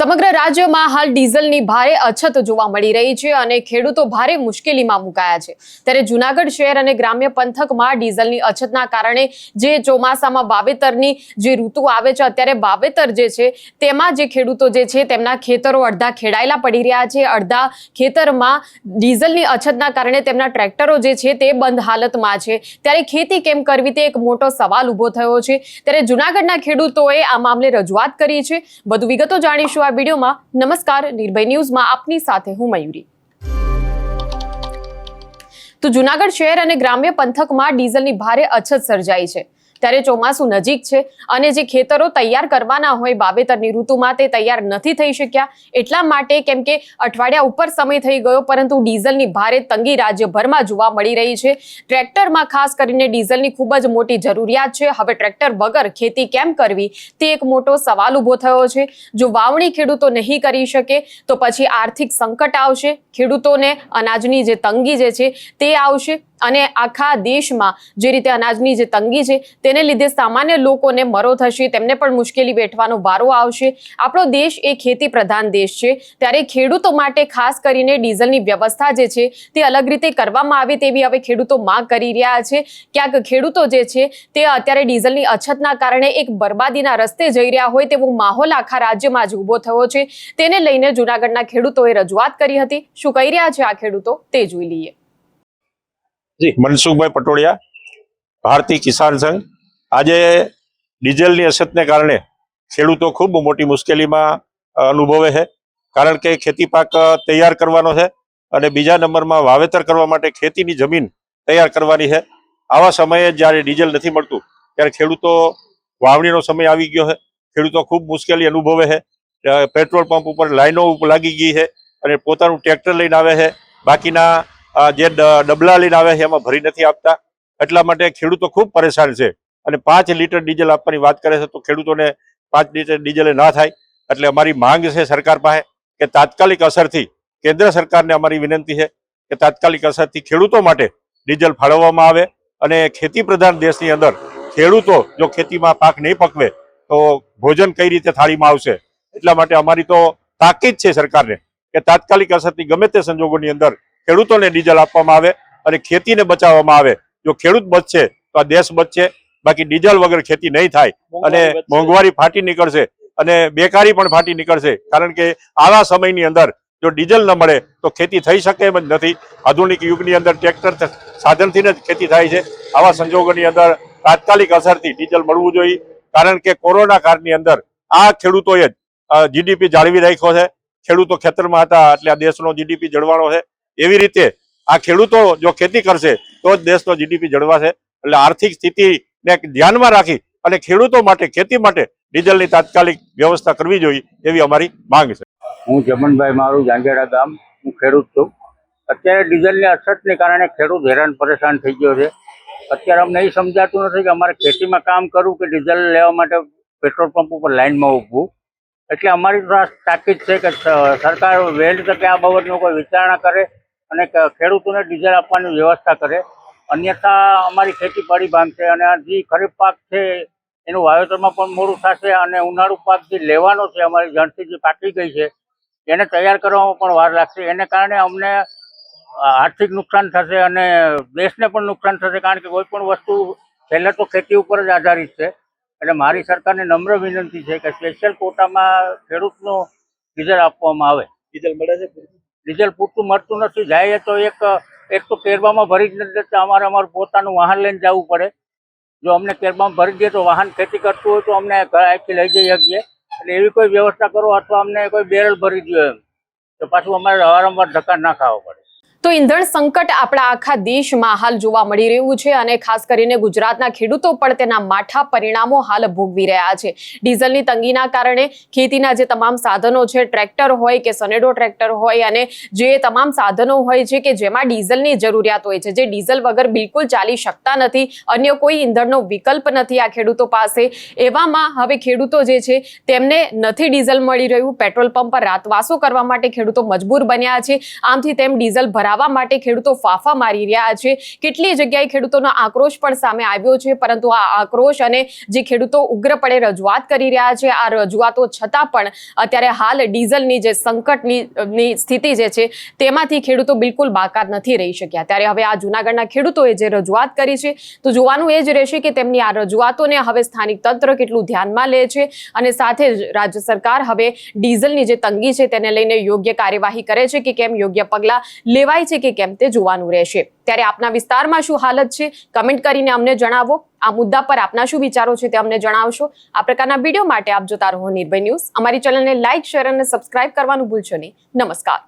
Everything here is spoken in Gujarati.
સમગ્ર રાજ્યમાં હાલ ડીઝલની ભારે અછત જોવા મળી રહી છે અને ખેડૂતો ભારે મુશ્કેલીમાં મુકાયા છે। ત્યારે જૂનાગઢ શહેર અને ગ્રામ્ય પંથકમાં ડીઝલની અછતના કારણે જે ચોમાસામાં વાવેતરની જે ઋતુ આવે છે, અત્યારે વાવેતર જે છે તેમાં જે ખેડૂતો જે છે તેમના ખેતરો અડધા ખેડાયેલા પડી રહ્યા છે, અડધા ખેતરમાં ડીઝલની અછતના કારણે તેમના ટ્રેક્ટરો જે છે તે બંધ હાલતમાં છે। ત્યારે ખેતી કેમ કરવી તે એક મોટો સવાલ ઊભો થયો છે। ત્યારે જૂનાગઢના ખેડૂતોએ આ મામલે રજૂઆત કરી છે। વધુ વિગતો જાણીશું આ વિડીયોમાં। નમસ્કાર, નિર્ભય ન્યૂઝમાં આપની સાથે હું મયુરી। તો જૂનાગઢ શહેર અને ગ્રામ્ય પંથકમાં ડીઝલની ભારે અછત સર્જાઈ છે। ત્યારે ચોમાસું નજીક છે અને જે ખેતરો તૈયાર કરવાના હોય વાવેતરની ઋતુમાં તે તૈયાર નથી થઈ શક્યા, એટલા માટે કેમ કે અઠવાડિયા ઉપર સમય થઈ ગયો, પરંતુ ડીઝલની ભારે તંગી રાજ્યભરમાં જોવા મળી રહી છે। ટ્રેક્ટરમાં ખાસ કરીને ડીઝલની ખૂબ જ મોટી જરૂરિયાત છે। હવે ટ્રેક્ટર વગર ખેતી કેમ કરવી તે એક મોટો સવાલ ઊભો થયો છે। જો વાવણી ખેડૂતો નહીં કરી શકે તો પછી આર્થિક સંકટ આવશે, ખેડૂતોને અનાજની જે તંગી જે છે તે આવશે અને આખા દેશમાં જે રીતે અનાજની જે તંગી છે તેને લીધે સામાન્ય લોકોને મરો થશે, તેમને પણ મુશ્કેલી વેઠવાનો વારો આવશે। આપણો દેશ એ ખેતી પ્રધાન દેશ છે, ત્યારે ખેડૂતો માટે ખાસ કરીને ડીઝલની વ્યવસ્થા જે છે તે અલગ રીતે કરવામાં આવે તેવી હવે ખેડૂતો માંગ કરી રહ્યા છે। ક્યાંક ખેડૂતો જે છે તે અત્યારે ડીઝલની અછતના કારણે એક બરબાદીના રસ્તે જઈ રહ્યા હોય તેવો માહોલ આખા રાજ્યમાં જ ઊભો થયો છે। તેને લઈને જૂનાગઢના ખેડૂતોએ રજૂઆત કરી હતી। શું કહી રહ્યા છે આ ખેડૂતો તે જોઈ લઈએ। જી, મનસુખભાઈ પટોડિયા, ભારતીય કિસાન સંઘ। આજે ડીઝલની અછતને કારણે ખેડૂતો ખૂબ મોટી મુશ્કેલીમાં અનુભવે છે, કારણ કે ખેતી પાક તૈયાર કરવાનો છે અને બીજા નંબરમાં વાવેતર કરવા માટે ખેતીની જમીન તૈયાર કરવાની છે। આવા સમયે જ્યારે ડીઝલ નથી મળતું ત્યારે ખેડૂતો વાવણીનો સમય આવી ગયો છે, ખેડૂતો ખૂબ મુશ્કેલી અનુભવે છે। પેટ્રોલ પંપ ઉપર લાઈનો લાગી ગઈ છે અને પોતાનું ટ્રેક્ટર લઈને આવે છે, બાકીના જે ડબલા લઈને આવે છે એમાં ભરી નથી આપતા, એટલા માટે ખેડૂતો ખૂબ પરેશાન છે। અને 5 લીટર ડીઝલ આપવાની વાત કરે છે તો ખેડૂતોને 5 લીટર ડીઝલે ના થાય, એટલે અમારી માંગ છે સરકાર પાસે કે તાત્કાલિક અસરથી, કેન્દ્ર સરકારને અમારી વિનંતી છે કે તાત્કાલિક અસરથી ખેડૂતો માટે ડીઝલ ફાળવવામાં આવે। અને ખેતી પ્રધાન દેશની અંદર ખેડૂતો જો ખેતીમાં પાક નહીં પકવે તો ભોજન કઈ રીતે થાળીમાં આવશે, એટલા માટે અમારી તો તાકીદ છે સરકારને કે તાત્કાલિક અસરથી ગમે તે સંજોગોની અંદર ખેડૂતોને ડીઝલ આપવામાં આવે અને ખેતીને બચાવવામાં આવે। જો ખેડૂત બચશે તો આ દેશ બચશે, બાકી ડીઝલ વગર ખેતી નહીં થાય અને મોંઘવારી ફાટી નીકળશે અને બેકારી પણ ફાટી નીકળશે, કારણ કે આવા સમયની અંદર જો ડીઝલ ન મળે તો ખેતી થઈ શકે એમ જ નથી। આધુનિક યુગની અંદર ટ્રેક્ટર સાધનથી જ ખેતી થાય છે। આવા સંજોગોની અંદર તાત્કાલિક અસરથી ડીઝલ મળવું જોઈએ, કારણ કે કોરોના કાળની અંદર આ ખેડૂતોએ જ જીડીપી જાળવી રાખ્યો છે। ખેડૂતો ખેતરમાં હતા એટલે આ દેશનો જીડીપી જળવાણો છે। એવી રીતે આ ખેડૂતો જો ખેતી કરશે તો જ દેશનો જીડીપી જળવાશે। એટલે આર્થિક સ્થિતિને ધ્યાનમાં રાખી અને ખેડૂતો માટે, ખેતી માટે ડીઝલની તાત્કાલિક વ્યવસ્થા કરવી જોઈએ એવી અમારી માંગ છે। હું જમનભાઈ મારું, જાંજેડા ગામ, હું ખેડૂત છું। અત્યારે ડીઝલની અછતને કારણે ખેડૂત હેરાન પરેશાન થઈ ગયો છે। અત્યારે અમને એ સમજાતું નથી કે અમારે ખેતીમાં કામ કરવું કે ડીઝલ લેવા માટે પેટ્રોલ પંપ ઉપર લાઈનમાં ઊભવું। એટલે અમારી તાકીદ છે કે સરકાર વહેલી તકે આ બાબતનો કોઈ વિચારણા કરે અને ખેડૂતોને ડીઝલ આપવાની વ્યવસ્થા કરે, અન્યથા અમારી ખેતી પડી ભાંગશે અને જે ખરીફ પાક છે એનું વાવેતરમાં પણ મોડું થશે અને ઉનાળુ પાક જે લેવાનો છે, અમારી જણસી જે પાકી ગઈ છે એને તૈયાર કરવામાં પણ વાર લાગશે। એને કારણે અમને આર્થિક નુકસાન થશે અને દેશને પણ નુકસાન થશે, કારણ કે કોઈ પણ વસ્તુ પહેલાં તો ખેતી ઉપર જ આધારિત છે। એટલે મારી સરકારને નમ્ર વિનંતી છે કે સ્પેશિયલ કોટામાં ખેડૂતનું ડીઝલ આપવામાં આવે। ડીઝલ મળે છે? ડીઝલ પૂરતું મળતું નથી। જાય તો એક તો કેરબામાં ભરી જ નથી દેતા, અમારું પોતાનું વાહન લઈને જવું પડે। જો અમને કેરબામાં ભરી દે તો વાહન ખેતી કરતું હોય તો અમને અહીંથી લઈ જઈ શકીએ। એટલે એવી કોઈ વ્યવસ્થા કરો અથવા અમને કોઈ બેરલ ભરી દો એમ, તો પાછું અમારે વારંવાર ધક્કા ના ખાવા પડે। તો ઈંધણ સંકટ આપણા આખા દેશમાં હાલ જોવા મળી રહ્યું છે અને ખાસ કરીને ગુજરાતના ખેડૂતો પણ તેના માઠા પરિણામો હાલ ભોગવી રહ્યા છે। ડીઝલની તંગીના કારણે ખેતીના જે તમામ સાધનો છે, ટ્રેક્ટર હોય કે સનેડો ટ્રેક્ટર હોય અને જે તમામ સાધનો હોય છે કે જેમાં ડીઝલની જરૂરિયાત હોય છે, જે ડીઝલ વગર બિલકુલ ચાલી શકતા નથી, અન્ય કોઈ ઈંધણનો વિકલ્પ નથી આ ખેડૂતો પાસે। એવામાં હવે ખેડૂતો જે છે તેમને નથી ડીઝલ મળી રહ્યું, પેટ્રોલ પંપ પર રાતવાસો કરવા માટે ખેડૂતો મજબૂર બન્યા છે। આમથી તેમ ડીઝલ ભરાવા લાવવા માટે ખેડૂતો ફાફા મારી રહ્યા છે. કેટલી જગ્યાએ ખેડૂતોનો આક્રોશ પણ સામે આવ્યો છે, પરંતુ આ આક્રોશ અને જે ખેડૂતો ઉગ્રપણે રજૂઆત કરી રહ્યા છે, આ રજૂઆતો છતાં પણ અત્યારે હાલ ડીઝલની જે સંકટની સ્થિતિ જે છે તેમાંથી ખેડૂતો બિલકુલ બાકાત નથી રહી શક્યા. ત્યારે હવે આ જૂનાગઢના ખેડૂતોએ જે રજૂઆત કરી છે, તો જોવાનું એ જ રહેશે કે તેમની આ રજૂઆતોને હવે સ્થાનિક તંત્ર કેટલું ધ્યાનમાં લે છે અને સાથે જ રાજ્ય સરકાર હવે ડીઝલની જે તંગી છે તેને લઈને યોગ્ય કાર્યવાહી કરે છે કે કેમ, યોગ્ય પગલાં લેવાય છે કે કેમ, તે જોવાનું રહેશે. ત્યારે આપના વિસ્તારમાં શું હાલત છે, કમેન્ટ કરીને અમને જણાવો. આ મુદ્દા પર આપના શું વિચારો છે તે અમને જણાવશો. આ પ્રકારના વિડીયો માટે આપ જોતા રહો નિર્ભય ન્યૂઝ. અમારી ચેનલને લાઇક, શેર અને સબસ્ક્રાઇબ કરવાનું ભૂલશો નહીં. નમસ્કાર.